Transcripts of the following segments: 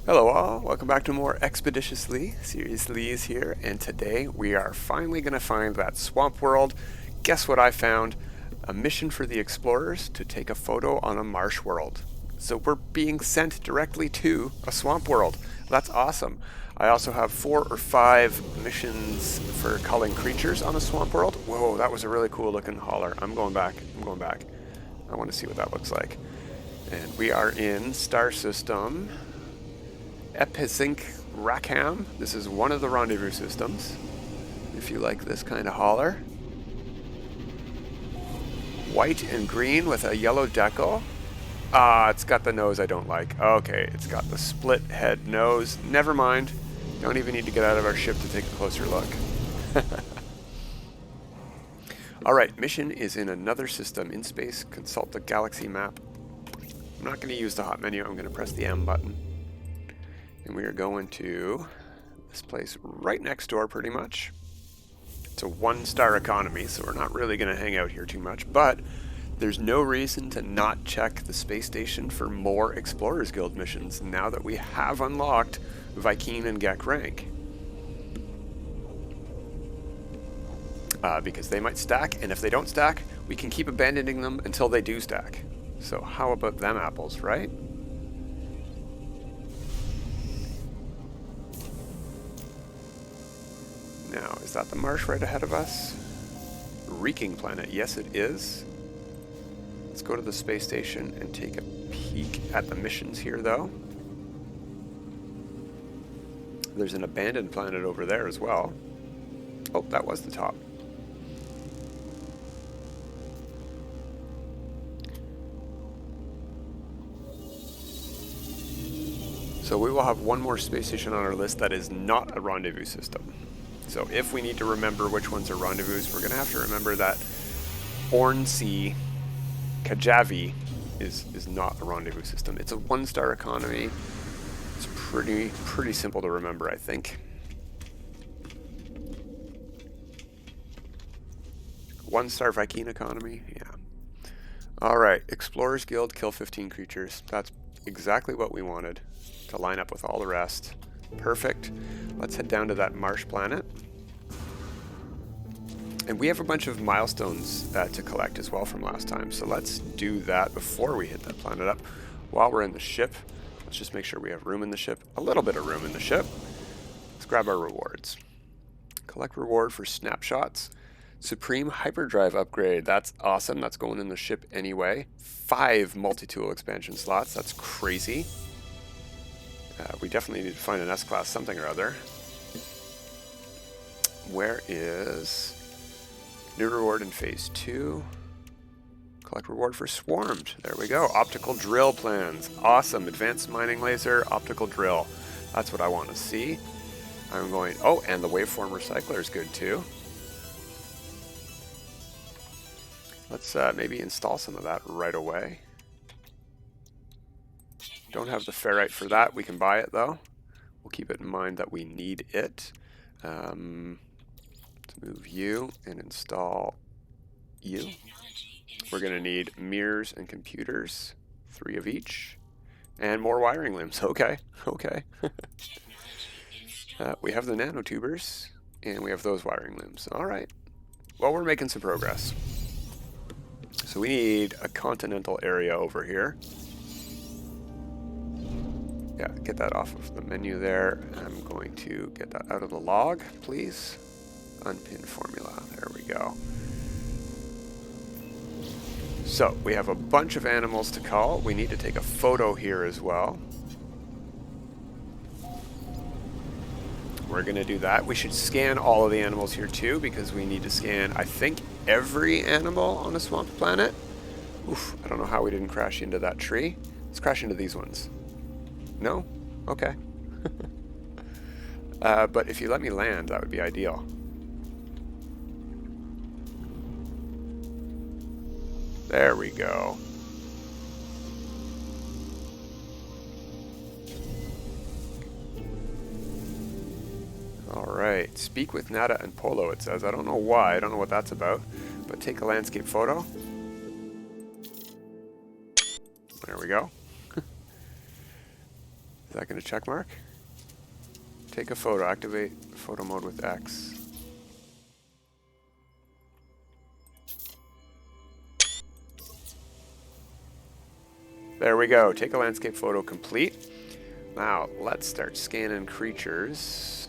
Hello all, welcome back to more Expeditiouslee. Seriously is here, and today we are finally going to find that swamp world. Guess what I found? A mission for the explorers to take a photo on a marsh world. So we're being sent directly to a swamp world. That's awesome. I also have 4 or 5 missions for culling creatures on a swamp world. Whoa, that was a really cool looking hauler. I'm going back. I want to see what that looks like. And we are in star system Episync Rackham. This is one of the rendezvous systems, if you like this kind of hauler. White and green with a yellow decal. It's got the nose I don't like. Okay, it's got the split head nose. Never mind. Don't even need to get out of our ship to take a closer look. Alright, mission is in another system in space. Consult the galaxy map. I'm not going to use the hot menu. I'm going to press the M button. And we are going to this place right next door, pretty much. It's a 1-star economy, so we're not really going to hang out here too much, but there's no reason to not check the space station for more Explorers Guild missions now that we have unlocked Vy'keen and Gek rank. Because they might stack, and if they don't stack, we can keep abandoning them until they do stack. So how about them apples, right? Now, is that the marsh right ahead of us? Reeking planet. Yes, it is. Let's go to the space station and take a peek at the missions here, though. There's an abandoned planet over there as well. Oh, that was the top. So we will have one more space station on our list that is not a rendezvous system. So if we need to remember which ones are rendezvous, we're going to have to remember that Ornsea Kajavi is not a rendezvous system. It's a 1-star economy. It's pretty simple to remember, I think. 1-star Vy'keen economy, yeah. Alright, Explorers Guild, kill 15 creatures. That's exactly what we wanted to line up with all the rest. Perfect. Let's head down to that marsh planet. And we have a bunch of milestones to collect as well from last time. So let's do that before we hit that planet up. While we're in the ship, let's just make sure we have room in the ship. A little bit of room in the ship. Let's grab our rewards. Collect reward for snapshots. Supreme hyperdrive upgrade. That's awesome. That's going in the ship anyway. 5 multi-tool expansion slots. That's crazy. We definitely need to find an S-class something or other. Where is new reward in phase 2? Collect reward for swarmed. There we go. Optical drill plans. Awesome. Advanced mining laser, optical drill. That's what I want to see. I'm going... Oh, and the waveform recycler is good too. Let's maybe install some of that right away. Don't have the ferrite for that. We can buy it though. We'll keep it in mind that we need it. Let's move you and install you. We're going to need mirrors and computers, 3 of each, and more wiring limbs. Okay. We have the nanotubers, and we have those wiring limbs. All right. Well, we're making some progress. So we need a continental area over here. Yeah, get that off of the menu there. I'm going to get that out of the log, please. Unpin formula. There we go. So, we have a bunch of animals to cull. We need to take a photo here as well. We're going to do that. We should scan all of the animals here too, because we need to scan, I think, every animal on a swamp planet. Oof, I don't know how we didn't crash into that tree. Let's crash into these ones. No? Okay. But if you let me land, that would be ideal. There we go. Alright, speak with Nada and Polo, it says. I don't know why, I don't know what that's about, but take a landscape photo. There we go. Is that going to check mark? Take a photo. Activate photo mode with X. There we go. Take a landscape photo complete. Now, let's start scanning creatures.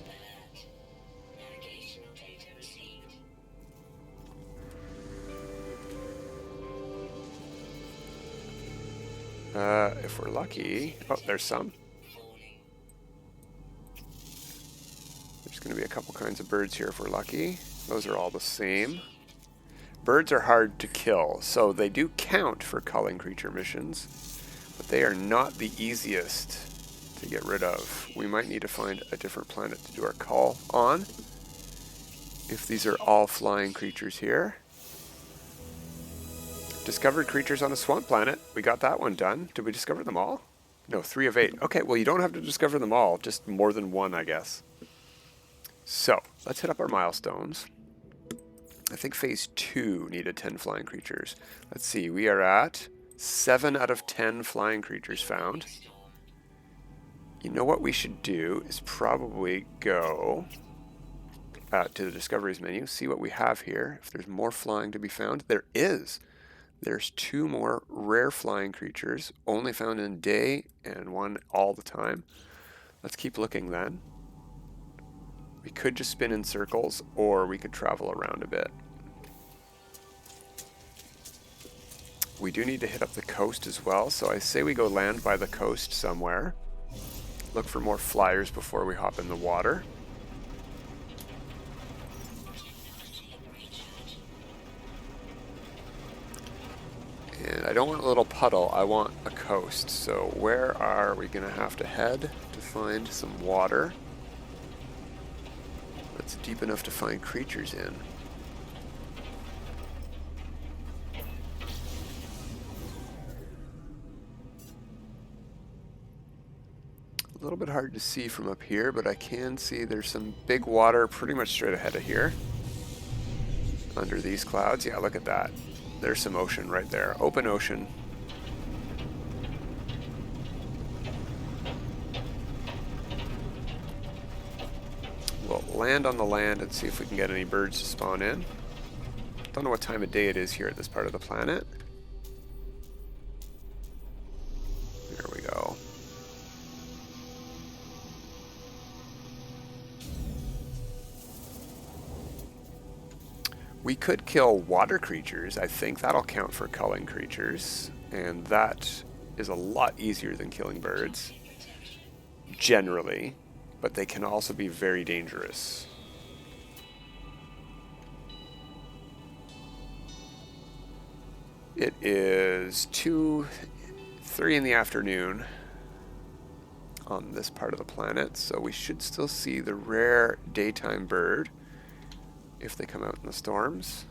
If we're lucky... Oh, there's some. There's going to be a couple kinds of birds here if we're lucky. Those are all the same. Birds are hard to kill, so they do count for culling creature missions, but they are not the easiest to get rid of. We might need to find a different planet to do our cull on, if these are all flying creatures here. Discovered creatures on a swamp planet. We got that one done. Did we discover them all? No, 3 of 8. Okay, well you don't have to discover them all, just more than one, I guess. So, let's hit up our milestones. I think phase 2 needed 10 flying creatures. Let's see, we are at 7 out of 10 flying creatures found. You know what we should do is probably go to the discoveries menu, see what we have here. If there's more flying to be found, there is. There's 2 more rare flying creatures, only found in day and 1 all the time. Let's keep looking then. We could just spin in circles, or we could travel around a bit. We do need to hit up the coast as well, so I say we go land by the coast somewhere. Look for more flyers before we hop in the water. And I don't want a little puddle, I want a coast. So where are we going to have to head to find some water that's deep enough to find creatures in? A little bit hard to see from up here, but I can see there's some big water pretty much straight ahead of here. Under these clouds, yeah, look at that. There's some ocean right there, open ocean. We'll land on the land and see if we can get any birds to spawn in. Don't know what time of day it is here at this part of the planet. There we go. We could kill water creatures. I think that'll count for culling creatures, and that is a lot easier than killing birds, generally, but they can also be very dangerous. It is 3 in the afternoon on this part of the planet, so we should still see the rare daytime bird if they come out in the storms.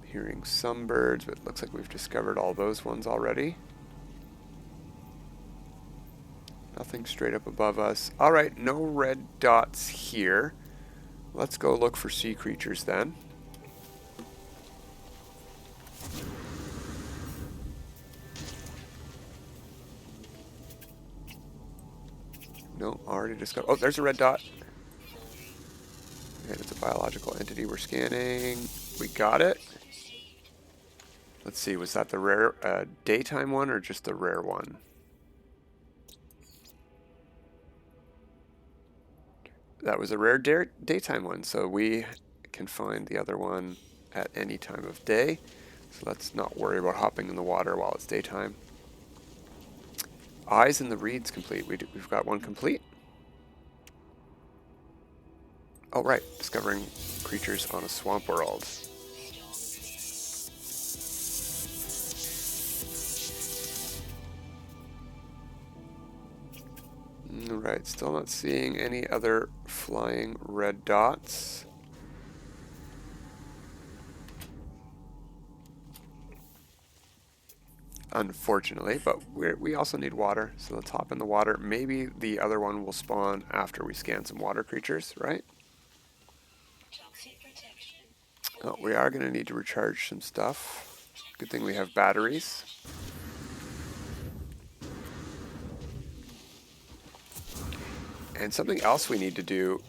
Hearing some birds, but it looks like we've discovered all those ones already. Nothing straight up above us. Alright, no red dots here. Let's go look for sea creatures then. No, already discovered. Oh, there's a red dot. And it's a biological entity we're scanning. We got it. Let's see, was that the rare daytime one or just the rare one? That was a rare daytime one, so we can find the other one at any time of day. So let's not worry about hopping in the water while it's daytime. Eyes in the reeds complete. We've got one complete. Oh, right. Discovering creatures on a swamp world. Alright, still not seeing any other flying red dots. Unfortunately, but we also need water, so let's hop in the water. Maybe the other one will spawn after we scan some water creatures, right? Oh, we are going to need to recharge some stuff. Good thing we have batteries. And something else we need to do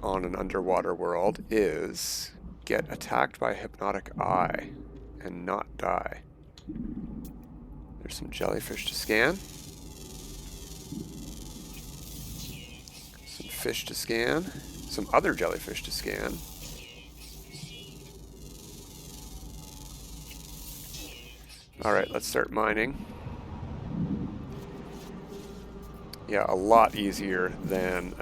on an underwater world is get attacked by a hypnotic eye and not die. There's some jellyfish to scan. Some fish to scan. Some other jellyfish to scan. Alright, let's start mining. Yeah, a lot easier than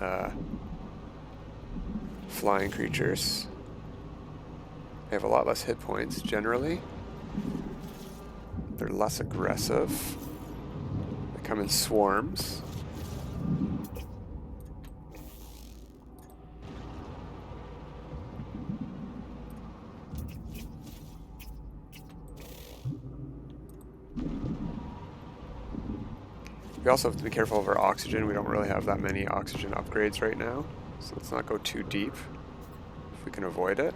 flying creatures. They have a lot less hit points, generally. They're less aggressive. They come in swarms. We also have to be careful of our oxygen. We don't really have that many oxygen upgrades right now, so let's not go too deep if we can avoid it.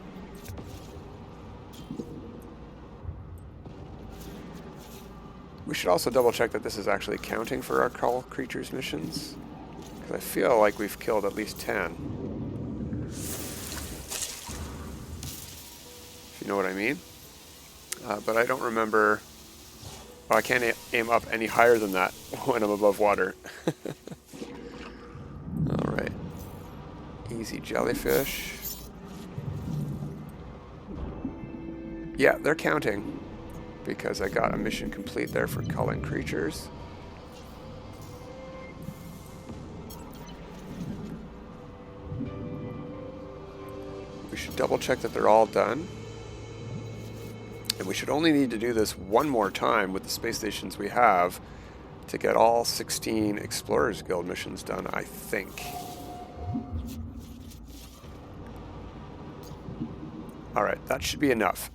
We should also double check that this is actually counting for our Cull Creatures missions, because I feel like we've killed at least 10. If you know what I mean. But I don't remember... Oh, I can't aim up any higher than that when I'm above water. Alright. Easy jellyfish. Yeah, they're counting, because I got a mission complete there for culling creatures. We should double check that they're all done. And we should only need to do this one more time with the space stations we have to get all 16 Explorers Guild missions done, I think. Alright, that should be enough.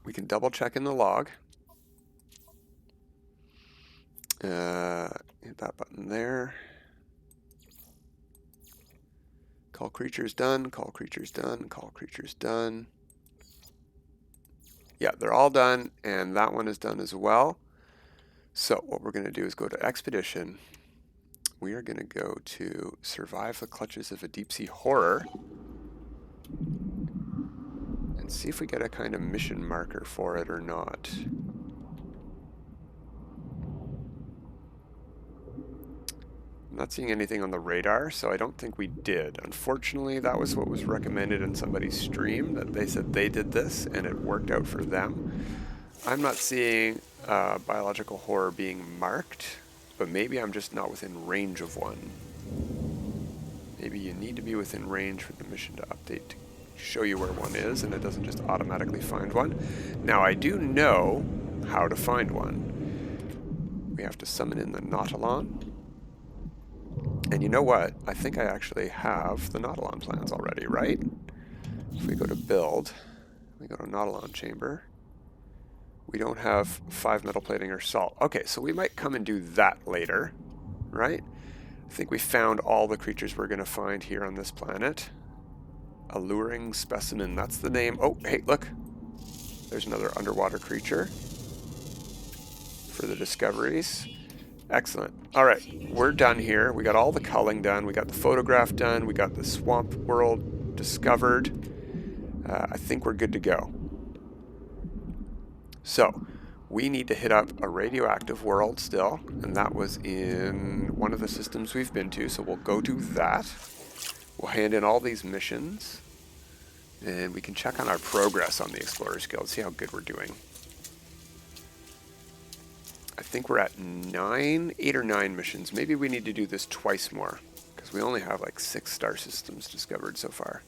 We can double check in the log. Hit that button there. Call creatures done, call creatures done, call creatures done. Yeah, they're all done, and that one is done as well. So what we're going to do is go to Expedition. We are going to go to Survive the Clutches of a Deep Sea Horror. And see if we get a kind of mission marker for it or not. I'm not seeing anything on the radar, so I don't think we did. Unfortunately, that was what was recommended in somebody's stream, that they said they did this and it worked out for them. I'm not seeing biological horror being marked, but maybe I'm just not within range of one. Maybe you need to be within range for the mission to update to show you where one is, and it doesn't just automatically find one. Now, I do know how to find one. We have to summon in the Nautilon. And you know what? I think I actually have the Nautilon plans already, right? If we go to build, we go to Nautilon chamber. We don't have 5 metal plating or salt. Okay, so we might come and do that later, right? I think we found all the creatures we're going to find here on this planet. Alluring specimen, that's the name. Oh, hey, look. There's another underwater creature for the discoveries. Excellent. All right, we're done here. We got all the culling done. We got the photograph done. We got the swamp world discovered. I think we're good to go. So, we need to hit up a radioactive world still, and that was in one of the systems we've been to, so we'll go do that. We'll hand in all these missions, and we can check on our progress on the Explorers Guild, see how good we're doing. I think we're at 8 or 9 missions. Maybe we need to do this twice more, because we only have like 6 star systems discovered so far.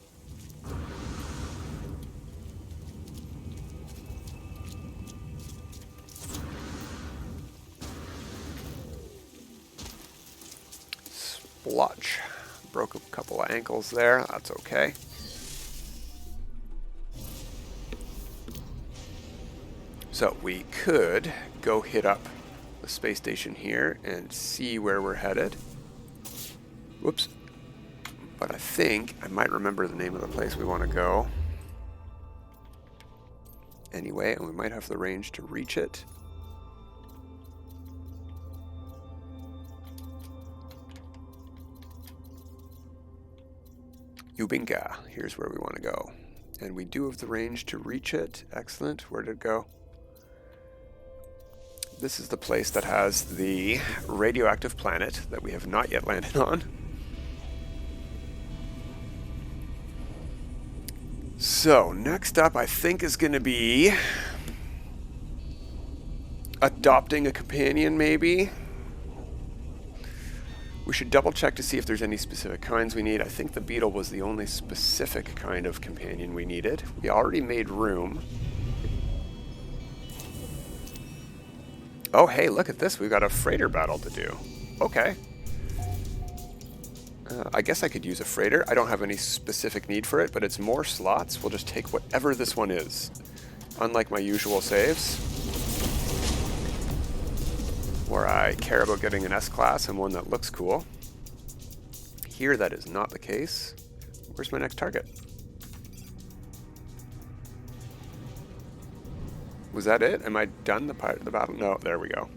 Splotch. Broke a couple of ankles there. That's okay. So we could go hit up the space station here and see where we're headed. Whoops. But I think I might remember the name of the place we want to go. Anyway, and we might have the range to reach it. Ubinka, here's where we want to go. And we do have the range to reach it. Excellent. Where did it go? This is the place that has the radioactive planet that we have not yet landed on. So, next up I think is going to be adopting a companion, maybe. We should double check to see if there's any specific kinds we need. I think the beetle was the only specific kind of companion we needed. We already made room. Oh, hey, look at this. We've got a freighter battle to do. Okay. I guess I could use a freighter. I don't have any specific need for it, but it's more slots. We'll just take whatever this one is. Unlike my usual saves, where I care about getting an S-class and one that looks cool. Here, that is not the case. Where's my next target? Was that it? Am I done the battle? No, there we go.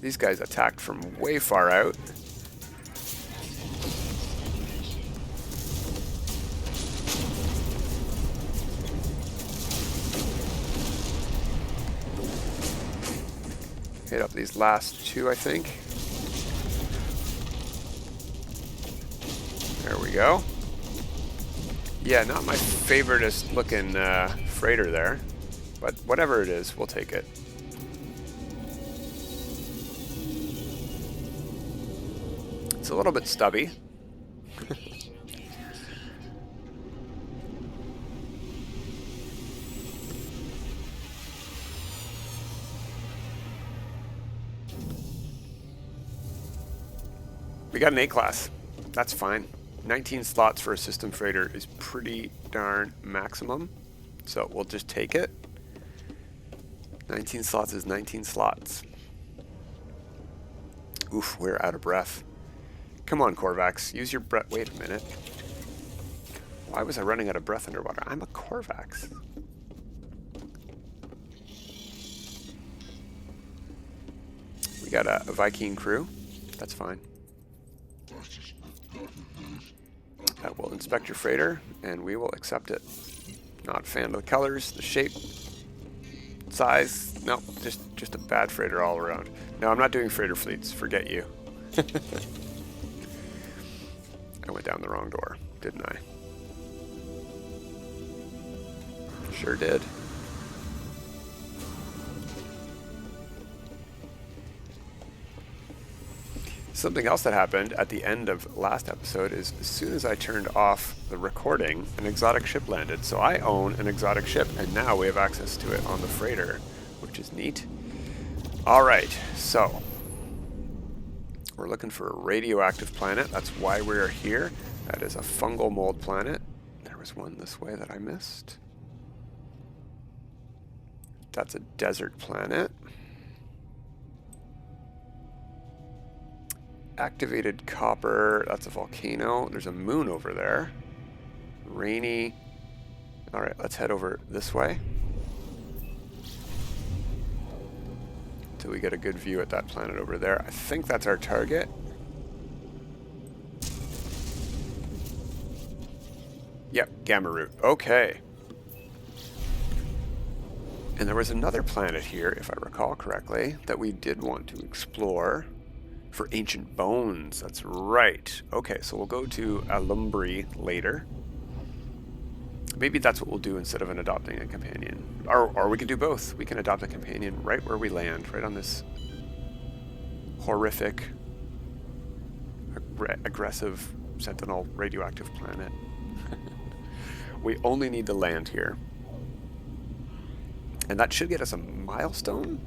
These guys attacked from way far out. Hit up these last two, I think. There we go. Yeah, not my favoriteest looking freighter there, but whatever it is, we'll take it. It's a little bit stubby. We got an A-class. That's fine. 19 slots for a system freighter is pretty darn maximum, so we'll just take it. 19 slots is 19 slots. Oof, we're out of breath. Come on, Korvax, use your breath. Wait a minute. Why was I running out of breath underwater? I'm a Korvax. We got a Viking crew. That's fine. We'll inspect your freighter, and we will accept it. Not a fan of the colors, the shape, size. No, just a bad freighter all around. No, I'm not doing freighter fleets. Forget you. I went down the wrong door, didn't I? Sure did. Something else that happened at the end of last episode is as soon as I turned off the recording, an exotic ship landed. So I own an exotic ship, and now we have access to it on the freighter, which is neat. All right, so we're looking for a radioactive planet. That's why we're here. That is a fungal mold planet. There was one this way that I missed. That's a desert planet. Activated copper, that's a volcano. There's a moon over there. Rainy. All right, let's head over this way till we get a good view at that planet over there. I think that's our target. Yep, gamma root. Okay. And there was another planet here, if I recall correctly, that we did want to explore. For ancient bones, that's right. Okay, so we'll go to Alumbri later. Maybe that's what we'll do instead of adopting a companion. Or we can do both. We can adopt a companion right where we land, right on this horrific, aggressive, sentinel radioactive planet. We only need to land here. And that should get us a milestone,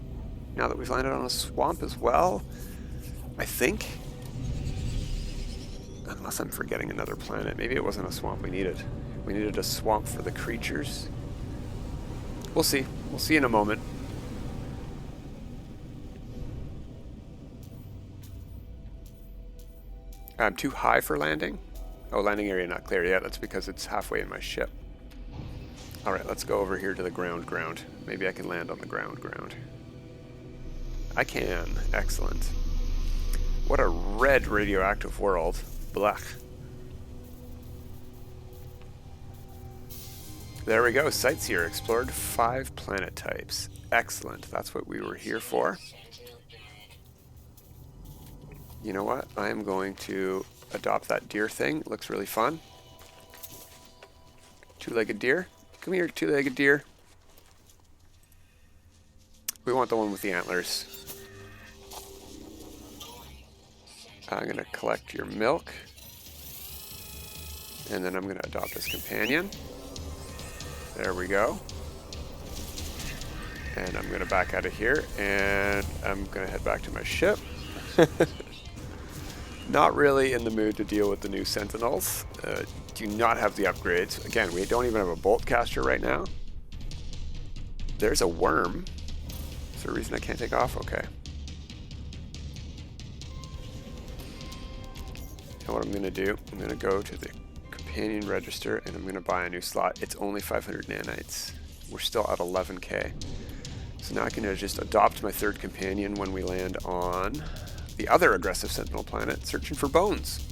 now that we've landed on a swamp as well. I think. Unless I'm forgetting another planet. Maybe it wasn't a swamp we needed. We needed a swamp for the creatures. We'll see. We'll see in a moment. I'm too high for landing. Oh, landing area not clear yet. That's because it's halfway in my ship. Alright, let's go over here to the ground. Maybe I can land on the ground. I can. Excellent. What a red radioactive world. Blech. There we go. Sightseer explored 5 planet types. Excellent. That's what we were here for. You know what? I am going to adopt that deer thing. It looks really fun. Two-legged deer. Come here, two-legged deer. We want the one with the antlers. I'm going to collect your milk. And then I'm going to adopt this companion. There we go. And I'm going to back out of here. And I'm going to head back to my ship. Not really in the mood to deal with the new sentinels. Do not have the upgrades. Again, we don't even have a bolt caster right now. There's a worm. Is there a reason I can't take off? Okay. You know what I'm going to do? I'm going to go to the companion register and I'm going to buy a new slot. It's only 500 nanites. We're still at 11k. So now I can just adopt my third companion when we land on the other aggressive sentinel planet, searching for bones.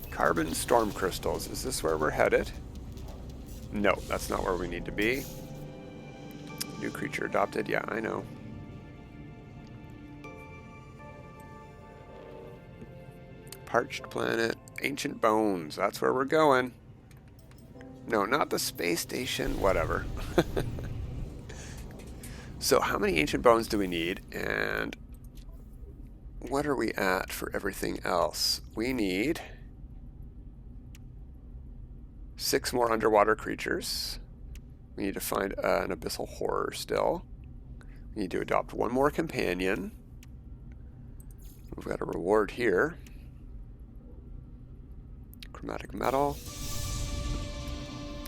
Carbon storm crystals. Is this where we're headed? No, that's not where we need to be. New creature adopted. Yeah, I know. Parched planet. Ancient bones. That's where we're going. No, not the space station. Whatever. So how many ancient bones do we need? And what are we at for everything else? We need 6 more underwater creatures. We need to find an abyssal horror still. We need to adopt 1 more companion. We've got a reward here. Chromatic metal.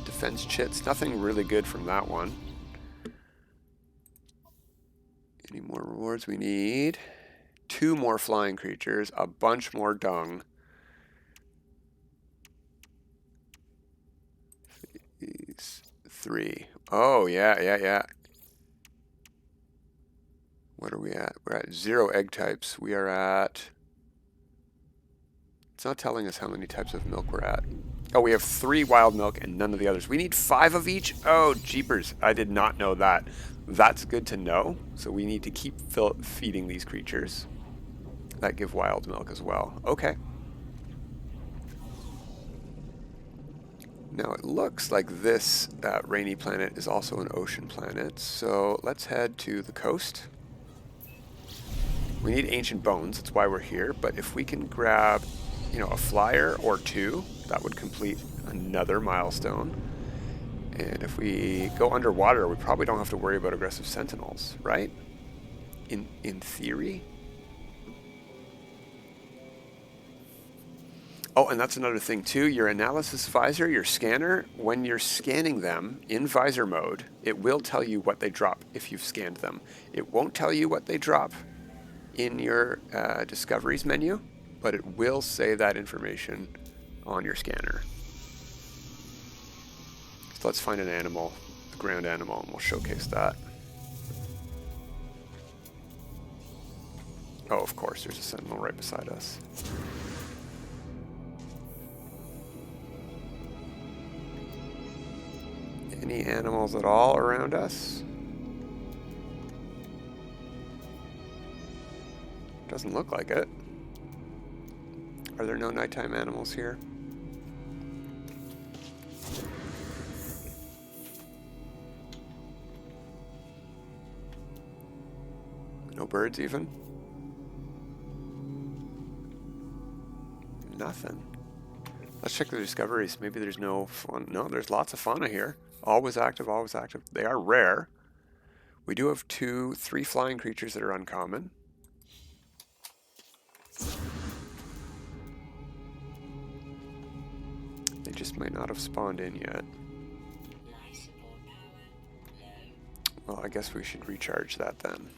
Defense chits. Nothing really good from that one. Any more rewards? We need 2 more flying creatures, a bunch more dung. These 3. Oh, yeah. What are we at? We're at 0 egg types. We are at... It's not telling us how many types of milk we're at. Oh, we have 3 wild milk and none of the others. We need 5 of each? Oh, jeepers. I did not know that. That's good to know. So we need to keep feeding these creatures that give wild milk as well. Okay. Now it looks like this rainy planet is also an ocean planet. So let's head to the coast. We need ancient bones. That's why we're here. But if we can grab, you know, a flyer or 2, that would complete another milestone. And if we go underwater, we probably don't have to worry about aggressive sentinels, right? In theory. Oh, and that's another thing too. Your analysis visor, your scanner, when you're scanning them in visor mode, it will tell you what they drop if you've scanned them. It won't tell you what they drop in your discoveries menu, but it will say that information on your scanner. So let's find an animal, a ground animal, and we'll showcase that. Oh, of course, there's a sentinel right beside us. Any animals at all around us? Doesn't look like it. Are there no nighttime animals here? No birds even? Nothing. Let's check the discoveries. Maybe there's no fauna. No, there's lots of fauna here. Always active, always active. They are rare. We do have 3 flying creatures that are uncommon. They just might not have spawned in yet. Well, I guess we should recharge that then.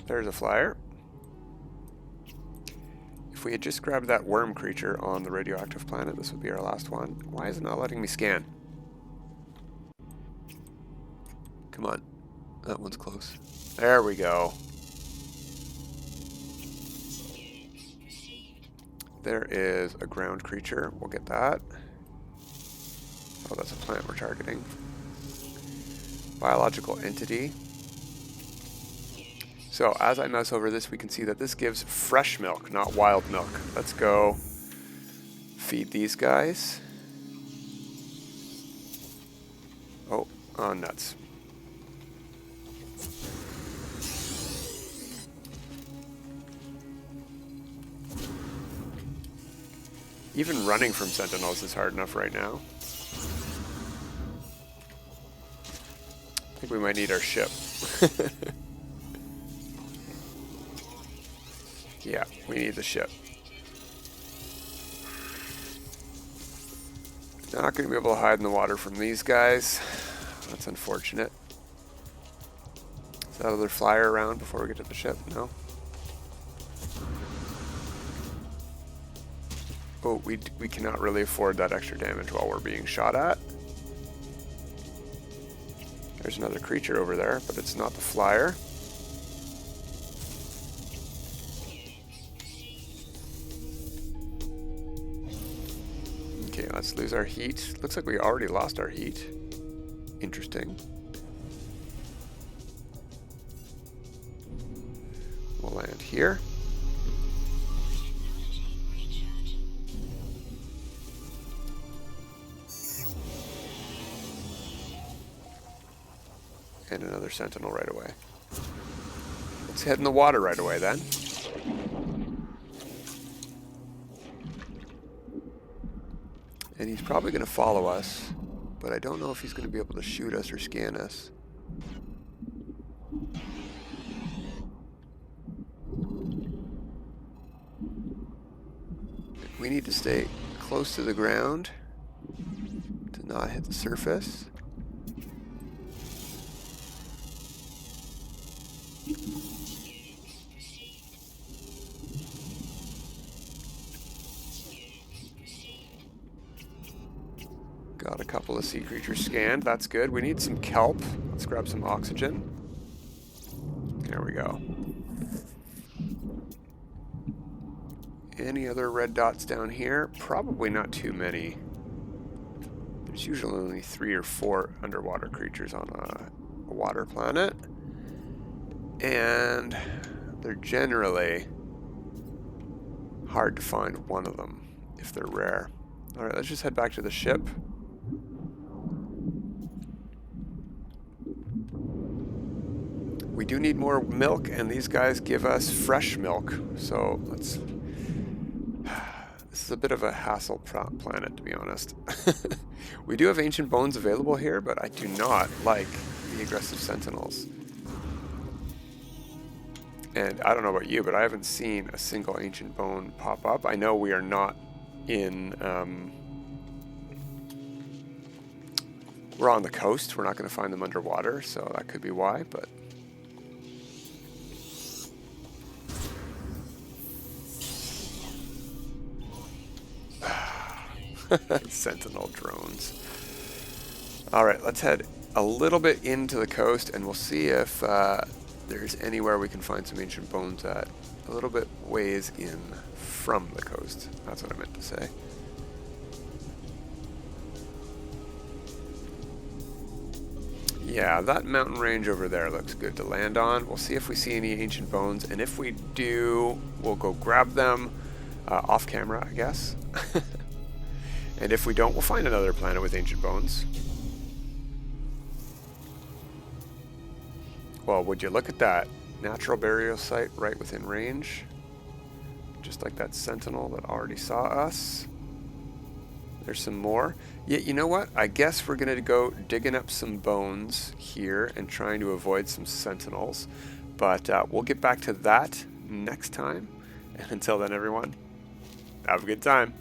There's a flyer. if we had just grabbed that worm creature on the radioactive planet, this would be our last one. Why is it not letting me scan? Come on. That one's close. There we go. There is a ground creature. We'll get that. Oh, that's a plant we're targeting. Biological entity. So as I mouse over this, we can see that this gives fresh milk, not wild milk. Let's go feed these guys. Oh, nuts. Even running from sentinels is hard enough right now. I think we might need our ship. Yeah, we need the ship. Not going to be able to hide in the water from these guys. That's unfortunate. Is that other flyer around before we get to the ship? No. Oh, we cannot really afford that extra damage while we're being shot at. There's another creature over there, but it's not the flyer. Okay, let's lose our heat. Looks like we already lost our heat. Interesting. We'll land here. And another sentinel right away. Let's head in the water right away then. And he's probably going to follow us, but I don't know if he's going to be able to shoot us or scan us. We need to stay close to the ground to not hit the surface. Got a couple of sea creatures scanned. That's good. We need some kelp. Let's grab some oxygen. There we go. Any other red dots down here? Probably not too many. There's usually only 3 or 4 underwater creatures on a water planet. And they're generally hard to find one of them if they're rare. Alright, let's just head back to the ship. We do need more milk, and these guys give us fresh milk. So let's... This is a bit of a hassle planet, to be honest. We do have ancient bones available here, but I do not like the aggressive sentinels. And I don't know about you, but I haven't seen a single ancient bone pop up. I know we are not in... we're on the coast. We're not going to find them underwater, so that could be why, but... Sentinel drones. Alright, let's head a little bit into the coast and we'll see if there's anywhere we can find some ancient bones at. A little bit ways in from the coast. That's what I meant to say. Yeah, that mountain range over there looks good to land on. We'll see if we see any ancient bones, and if we do, we'll go grab them off camera, I guess. And if we don't, we'll find another planet with ancient bones. Well, would you look at that? Natural burial site right within range. Just like that sentinel that already saw us. There's some more. Yeah, you know what? I guess we're going to go digging up some bones here and trying to avoid some sentinels. But we'll get back to that next time. And until then, everyone, have a good time.